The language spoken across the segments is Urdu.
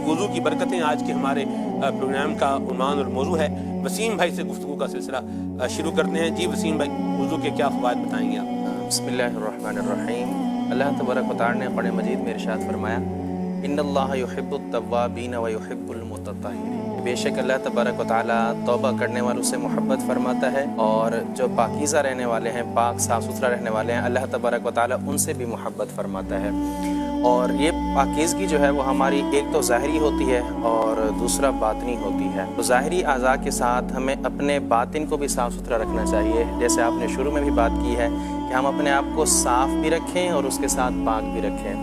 وضو کی برکتیں آج کے ہمارے پروگرام کا عنوان اور موضوع ہے۔ وسیم بھائی سے گفتگو کا سلسلہ شروع کرتے ہیں۔ جی وسیم بھائی، وضو کے کیا فوائد بتائیں گے آپ؟ بسم اللہ الرحمن الرحیم۔ اللہ تبارک و تعالی نے قرآن مجید میں ارشاد فرمایا، ان اللہ یحب التوابین و یحب المتطہرین۔ بے شک اللہ تبارک و تعالی توبہ کرنے والوں سے محبت فرماتا ہے، اور جو پاکیزہ رہنے والے ہیں، پاک صاف ستھرا رہنے والے ہیں، اللہ تبارک و تعالی ان سے بھی محبت فرماتا ہے۔ اور یہ پاکیزگی جو ہے وہ ہماری ایک تو ظاہری ہوتی ہے اور دوسرا باطنی ہوتی ہے۔ تو ظاہری اعضاء کے ساتھ ہمیں اپنے باطن کو بھی صاف ستھرا رکھنا چاہیے، جیسے آپ نے شروع میں بھی بات کی ہے کہ ہم اپنے آپ کو صاف بھی رکھیں اور اس کے ساتھ پاک بھی رکھیں۔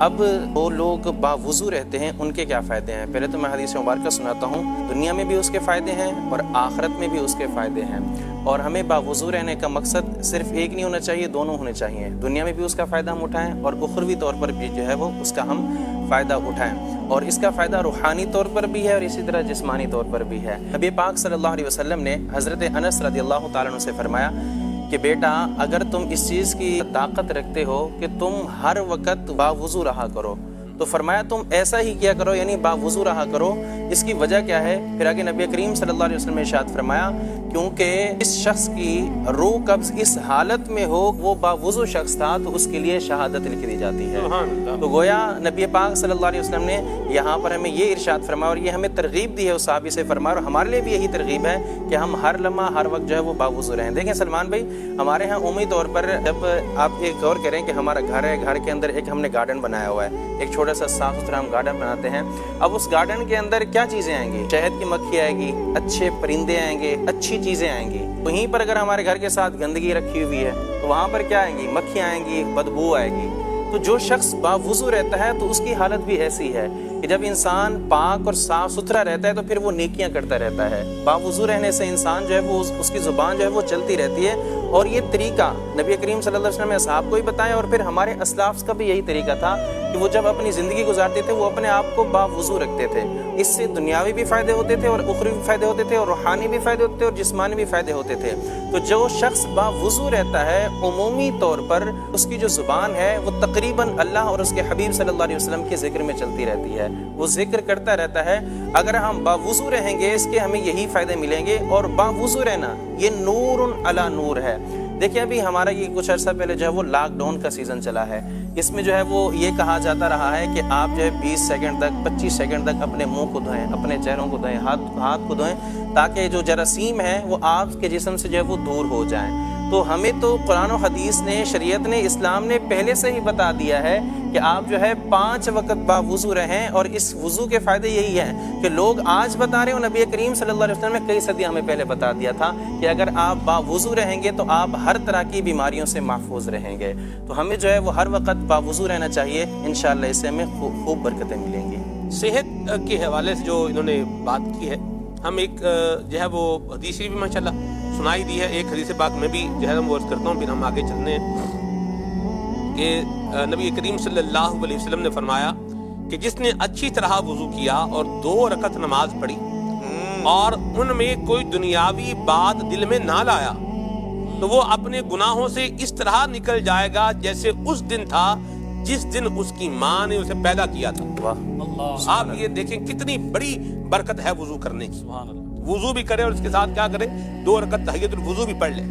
اب وہ لوگ باوضو رہتے ہیں، ان کے کیا فائدے ہیں؟ پہلے تو میں حدیث مبارکہ سناتا ہوں۔ دنیا میں بھی اس کے فائدے ہیں اور آخرت میں بھی اس کے فائدے ہیں، اور ہمیں باوضو رہنے کا مقصد صرف ایک نہیں ہونا چاہیے، دونوں ہونے چاہیے۔ دنیا میں بھی اس کا فائدہ ہم اٹھائیں اور اخروی طور پر بھی جو ہے وہ اس کا ہم فائدہ اٹھائیں، اور اس کا فائدہ روحانی طور پر بھی ہے اور اسی طرح جسمانی طور پر بھی ہے۔ نبی پاک صلی اللہ علیہ وسلم نے حضرت انس رضی اللہ تعالیٰ عنہ سے فرمایا کہ بیٹا، اگر تم اس چیز کی طاقت رکھتے ہو کہ تم ہر وقت باوضو رہا کرو تو فرمایا تم ایسا ہی کیا کرو، یعنی باوضو رہا کرو۔ اس کی وجہ کیا ہے؟ پھر آگے نبی کریم صلی اللہ علیہ وسلم نے ارشاد فرمایا، کیونکہ اس شخص کی روح قبض اس حالت میں ہو وہ باوضو شخص تھا تو اس کے لیے شہادت لکھ دی جاتی ہے۔ تو گویا نبی پاک صلی اللہ علیہ وسلم نے یہاں پر ہمیں یہ ارشاد فرمایا، اور یہ ہمیں ترغیب دی ہے اس صحابی سے فرمایا، اور ہمارے لیے بھی یہی ترغیب ہے کہ ہم ہر لمحہ ہر وقت جو ہے وہ باوضو رہیں۔ دیکھیں سلمان بھائی، ہمارے ہاں عمومی طور پر جب آپ ایک غور کریں کہ ہمارا گھر ہے، گھر کے اندر ایک ہم نے گارڈن بنایا ہوا ہے، ایک چھوٹا سا صاف ستھرا ہم گارڈن بناتے ہیں۔ اب اس گارڈن کے اندر کیا چیزیں آئیں گی؟ شہد کی مکھی آئے گی، اچھے پرندے آئیں گے، اچھی چیزیں آئیں گی۔ وہیں پر اگر ہمارے گھر کے ساتھ گندگی رکھی ہوئی ہے تو وہاں پر کیا آئیں گی؟ مکھیاں آئیں گی، بدبو آئے گی۔ تو جو شخص باوضو رہتا ہے تو اس کی حالت بھی ایسی ہے کہ جب انسان پاک اور صاف ستھرا رہتا ہے تو پھر وہ نیکیاں کرتا رہتا ہے۔ باوضو رہنے سے انسان جو ہے وہ اس کی زبان جو ہے وہ چلتی رہتی ہے، اور یہ طریقہ نبی کریم صلی اللہ علیہ وسلم نے اصحاب کو ہی بتایا، اور پھر ہمارے اسلاف کا بھی یہی طریقہ تھا کہ وہ جب اپنی زندگی گزارتے تھے وہ اپنے آپ کو باوضو رکھتے تھے۔ اس سے دنیاوی بھی فائدے ہوتے تھے اور اخروی بھی فائدے ہوتے تھے، اور روحانی بھی فائدے ہوتے تھے اور جسمانی بھی فائدے ہوتے تھے۔ تو جو شخص باوضو رہتا ہے عمومی طور پر اس کی جو زبان ہے وہ تقریباً اللہ اور اس کے حبیب صلی اللہ علیہ وسلم کے ذکر میں چلتی رہتی ہے، وہ ذکر کرتا رہتا ہے۔ اگر ہم باوضو رہیں گے اس کے ہمیں یہی فائدے ملیں گے، اور باوضو رہنا یہ نور علی نور ہے۔ دیکھیں ابھی ہمارا یہ کچھ عرصہ پہلے جو ہے وہ لاک ڈاؤن کا سیزن چلا ہے، اس میں جو ہے وہ یہ کہا جاتا رہا ہے کہ آپ جو ہے 20 سیکنڈ تک 25 سیکنڈ تک اپنے منہ کو دھوئیں، اپنے چہروں کو دھوئیں، ہاتھ کو دھوئیں، تاکہ جو جراثیم ہیں وہ آپ کے جسم سے جو ہے وہ دور ہو جائیں۔ تو ہمیں تو قرآن و حدیث نے، شریعت نے، اسلام نے پہلے سے ہی بتا دیا ہے کہ آپ جو ہے 5 وقت باوضو رہیں، اور اس وضو کے فائدے یہی ہیں کہ لوگ آج بتا رہے ہیں، نبی کریم صلی اللہ علیہ وسلم نے کئی صدیاں ہمیں پہلے بتا دیا تھا کہ اگر آپ باوضو رہیں گے تو آپ ہر طرح کی بیماریوں سے محفوظ رہیں گے۔ تو ہمیں جو ہے وہ ہر وقت باوضو رہنا چاہیے، انشاءاللہ اس سے ہمیں خوب برکتیں ملیں گی۔ صحت کے حوالے سے جو انہوں نے بات کی ہے، ہم ایک جو ہے وہ حدیث بھی ماشاءاللہ سنائی دی ہے، ایک حدیث پاک میں بھی جو ہے وہ عرض کرتا ہوں، پھر ہم آگے چلنے ہیں کہ نبی کریم صلی اللہ علیہ وسلم نے فرمایا کہ جس نے اچھی طرح وضو کیا اور 2 رکعت نماز پڑھی اور ان میں کوئی دنیاوی بات دل میں نہ لایا تو وہ اپنے گناہوں سے اس طرح نکل جائے گا جیسے اس دن تھا جس دن اس کی ماں نے اسے پیدا کیا تھا۔ آپ یہ دیکھیں کتنی بڑی برکت ہے وضو کرنے کی۔ وضو بھی کرے اور اس کے ساتھ کیا کرے؟ 2 رکعت تحیۃ الوضو بھی پڑھ لے۔